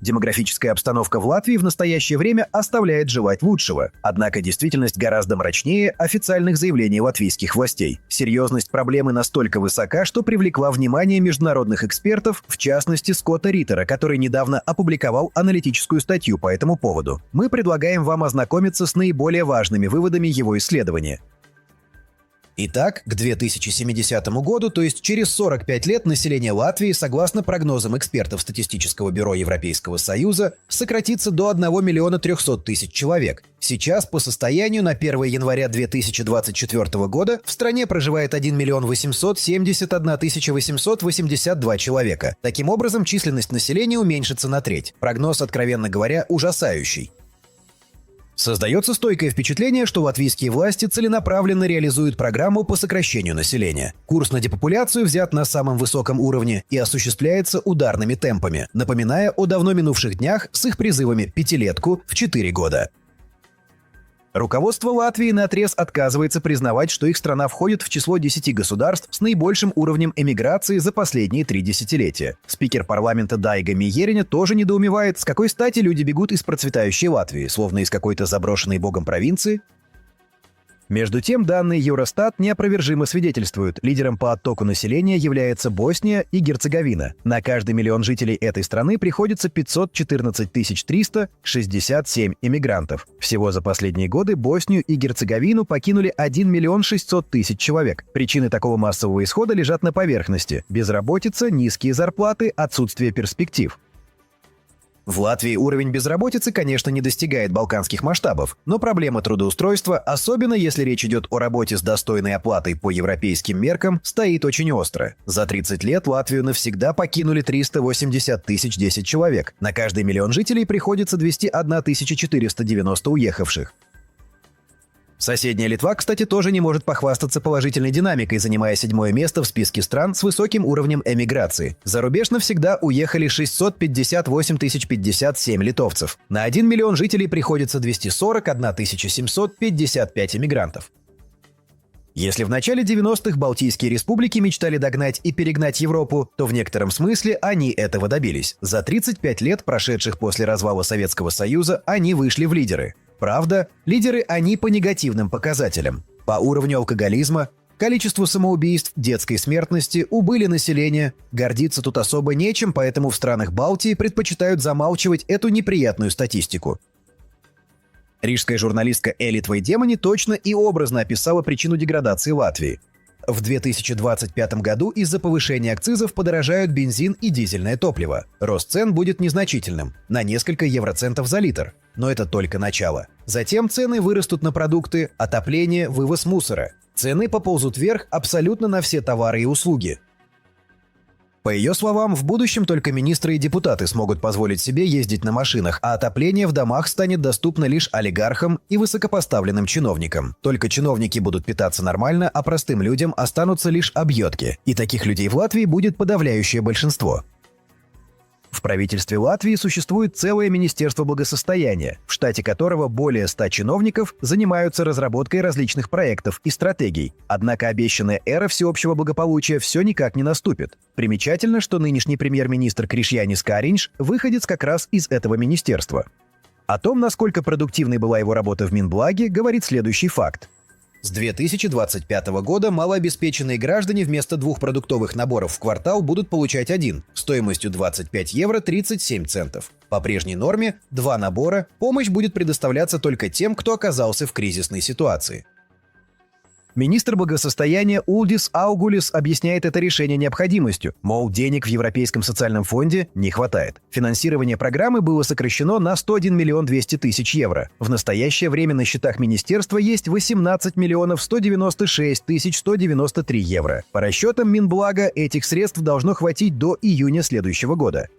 Демографическая обстановка в Латвии в настоящее время оставляет желать лучшего. Однако действительность гораздо мрачнее официальных заявлений латвийских властей. Серьезность проблемы настолько высока, что привлекла внимание международных экспертов, в частности Скотта Риттера, который недавно опубликовал аналитическую статью по этому поводу. Мы предлагаем вам ознакомиться с наиболее важными выводами его исследования. Итак, к 2070 году, то есть через 45 лет, население Латвии, согласно прогнозам экспертов Статистического бюро Европейского Союза, сократится до 1 миллиона 300 тысяч человек. Сейчас, по состоянию на 1 января 2024 года, в стране проживает 1 миллион 871 тысяча 882 человека. Таким образом, численность населения уменьшится на треть. Прогноз, откровенно говоря, ужасающий. Создается стойкое впечатление, что латвийские власти целенаправленно реализуют программу по сокращению населения. Курс на депопуляцию взят на самом высоком уровне и осуществляется ударными темпами, напоминая о давно минувших днях с их призывами «пятилетку» в 4 года. Руководство Латвии наотрез отказывается признавать, что их страна входит в число 10 государств с наибольшим уровнем эмиграции за последние 3 десятилетия. Спикер парламента Дайга Миериня тоже недоумевает, с какой стати люди бегут из процветающей Латвии, словно из какой-то заброшенной богом провинции. Между тем, данные Евростат неопровержимо свидетельствуют, лидером по оттоку населения является Босния и Герцеговина. На каждый миллион жителей этой страны приходится 514 367 иммигрантов. Всего за последние годы Боснию и Герцеговину покинули 1 миллион 600 тысяч человек. Причины такого массового исхода лежат на поверхности: безработица, низкие зарплаты, отсутствие перспектив. В Латвии уровень безработицы, конечно, не достигает балканских масштабов, но проблема трудоустройства, особенно если речь идет о работе с достойной оплатой по европейским меркам, стоит очень остро. За 30 лет Латвию навсегда покинули 380 тысяч 10 человек. На каждый миллион жителей приходится 201 490 уехавших. Соседняя Литва, кстати, тоже не может похвастаться положительной динамикой, занимая 7-е место в списке стран с высоким уровнем эмиграции. За рубеж навсегда уехали 658 057 литовцев. На 1 миллион жителей приходится 241 755 иммигрантов. Если в начале 90-х Балтийские республики мечтали догнать и перегнать Европу, то в некотором смысле они этого добились. За 35 лет, прошедших после развала Советского Союза, они вышли в лидеры. Правда, лидеры они по негативным показателям. По уровню алкоголизма, количеству самоубийств, детской смертности, убыли населения. Гордиться тут особо нечем, поэтому в странах Балтии предпочитают замалчивать эту неприятную статистику. Рижская журналистка Элит Вейдемани точно и образно описала причину деградации Латвии. В 2025 году из-за повышения акцизов подорожают бензин и дизельное топливо. Рост цен будет незначительным – на несколько евроцентов за литр. Но это только начало. Затем цены вырастут на продукты, отопление, вывоз мусора. Цены поползут вверх абсолютно на все товары и услуги. По ее словам, в будущем только министры и депутаты смогут позволить себе ездить на машинах, а отопление в домах станет доступно лишь олигархам и высокопоставленным чиновникам. Только чиновники будут питаться нормально, а простым людям останутся лишь объедки. И таких людей в Латвии будет подавляющее большинство. В правительстве Латвии существует целое Министерство благосостояния, в штате которого более 100 чиновников занимаются разработкой различных проектов и стратегий. Однако обещанная эра всеобщего благополучия все никак не наступит. Примечательно, что нынешний премьер-министр Кришьянис Кариньш выходец как раз из этого министерства. О том, насколько продуктивной была его работа в Минблаге, говорит следующий факт. С 2025 года малообеспеченные граждане вместо 2 продуктовых наборов в квартал будут получать 1, стоимостью 25 евро 37 центов. По прежней норме 2 набора, помощь будет предоставляться только тем, кто оказался в кризисной ситуации. Министр благосостояния Улдис Аугулис объясняет это решение необходимостью, мол, денег в Европейском социальном фонде не хватает. Финансирование программы было сокращено на 101 миллион 200 тысяч евро. В настоящее время на счетах министерства есть 18 миллионов 196 тысяч 193 евро. По расчетам Минблага, этих средств должно хватить до июня следующего года.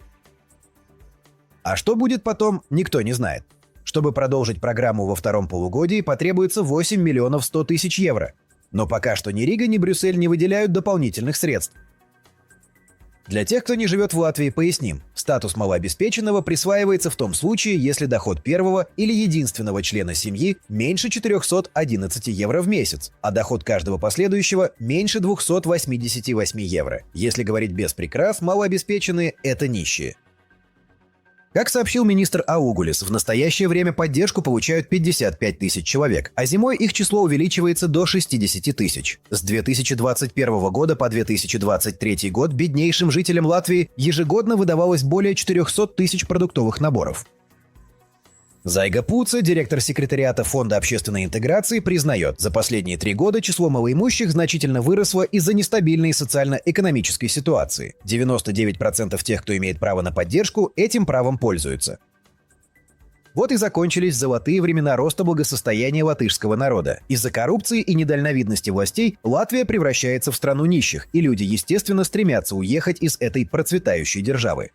А что будет потом, никто не знает. Чтобы продолжить программу во втором полугодии, потребуется 8 миллионов 100 тысяч евро. Но пока что ни Рига, ни Брюссель не выделяют дополнительных средств. Для тех, кто не живет в Латвии, поясним. Статус малообеспеченного присваивается в том случае, если доход первого или единственного члена семьи меньше 411 евро в месяц, а доход каждого последующего меньше 288 евро. Если говорить без прикрас, малообеспеченные – это нищие. Как сообщил министр Аугулис, в настоящее время поддержку получают 55 тысяч человек, а зимой их число увеличивается до 60 тысяч. С 2021 года по 2023 год беднейшим жителям Латвии ежегодно выдавалось более 400 тысяч продуктовых наборов. Зайга Пуца, директор секретариата Фонда общественной интеграции, признает, за последние 3 года число малоимущих значительно выросло из-за нестабильной социально-экономической ситуации. 99% тех, кто имеет право на поддержку, этим правом пользуются. Вот и закончились золотые времена роста благосостояния латышского народа. Из-за коррупции и недальновидности властей Латвия превращается в страну нищих, и люди, естественно, стремятся уехать из этой процветающей державы.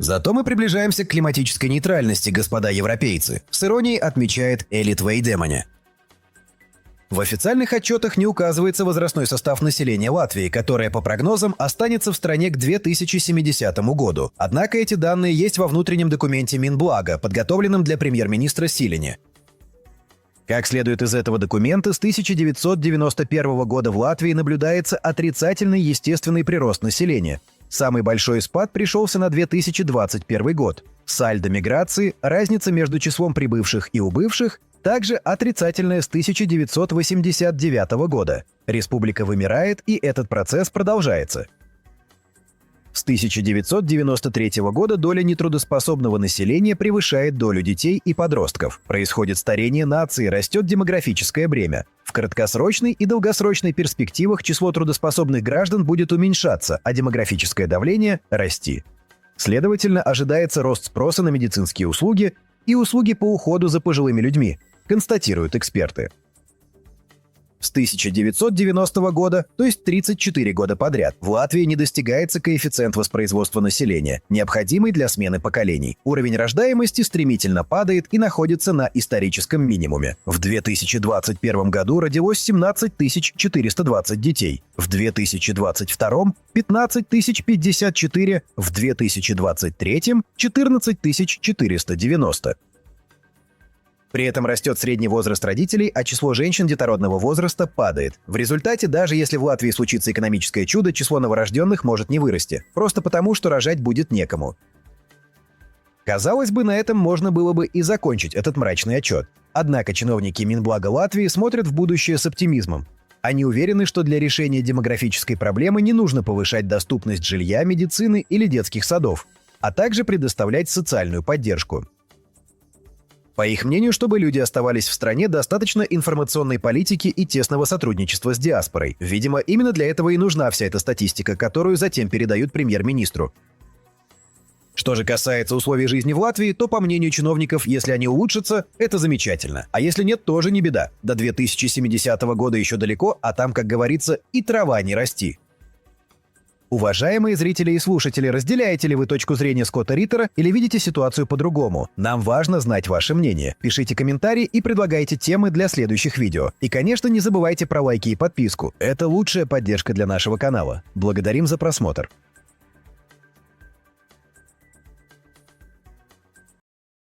Зато мы приближаемся к климатической нейтральности, господа европейцы, с иронией отмечает Элит Вейдемане. В официальных отчетах не указывается возрастной состав населения Латвии, которое, по прогнозам, останется в стране к 2070 году. Однако эти данные есть во внутреннем документе Минблага, подготовленном для премьер-министра Силини. Как следует из этого документа, с 1991 года в Латвии наблюдается отрицательный естественный прирост населения. Самый большой спад пришелся на 2021 год. Сальдо миграции, разница между числом прибывших и убывших, также отрицательная с 1989 года. Республика вымирает, и этот процесс продолжается. С 1993 года доля нетрудоспособного населения превышает долю детей и подростков. Происходит старение нации, растет демографическое бремя. В краткосрочной и долгосрочной перспективах число трудоспособных граждан будет уменьшаться, а демографическое давление – расти. Следовательно, ожидается рост спроса на медицинские услуги и услуги по уходу за пожилыми людьми, констатируют эксперты. С 1990 года, то есть 34 года подряд, в Латвии не достигается коэффициент воспроизводства населения, необходимый для смены поколений. Уровень рождаемости стремительно падает и находится на историческом минимуме. В 2021 году родилось 17 420 детей, в 2022 – 15 054, в 2023 – 14 490. При этом растет средний возраст родителей, а число женщин детородного возраста падает. В результате, даже если в Латвии случится экономическое чудо, число новорожденных может не вырасти, просто потому, что рожать будет некому. Казалось бы, на этом можно было бы и закончить этот мрачный отчет. Однако чиновники Минблага Латвии смотрят в будущее с оптимизмом. Они уверены, что для решения демографической проблемы не нужно повышать доступность жилья, медицины или детских садов, а также предоставлять социальную поддержку. По их мнению, чтобы люди оставались в стране, достаточно информационной политики и тесного сотрудничества с диаспорой. Видимо, именно для этого и нужна вся эта статистика, которую затем передают премьер-министру. Что же касается условий жизни в Латвии, то, по мнению чиновников, если они улучшатся, это замечательно. А если нет, тоже не беда. До 2070 года еще далеко, а там, как говорится, и трава не расти. Уважаемые зрители и слушатели, разделяете ли вы точку зрения Скотта Риттера или видите ситуацию по-другому? Нам важно знать ваше мнение. Пишите комментарии и предлагайте темы для следующих видео. И, конечно, не забывайте про лайки и подписку. Это лучшая поддержка для нашего канала. Благодарим за просмотр.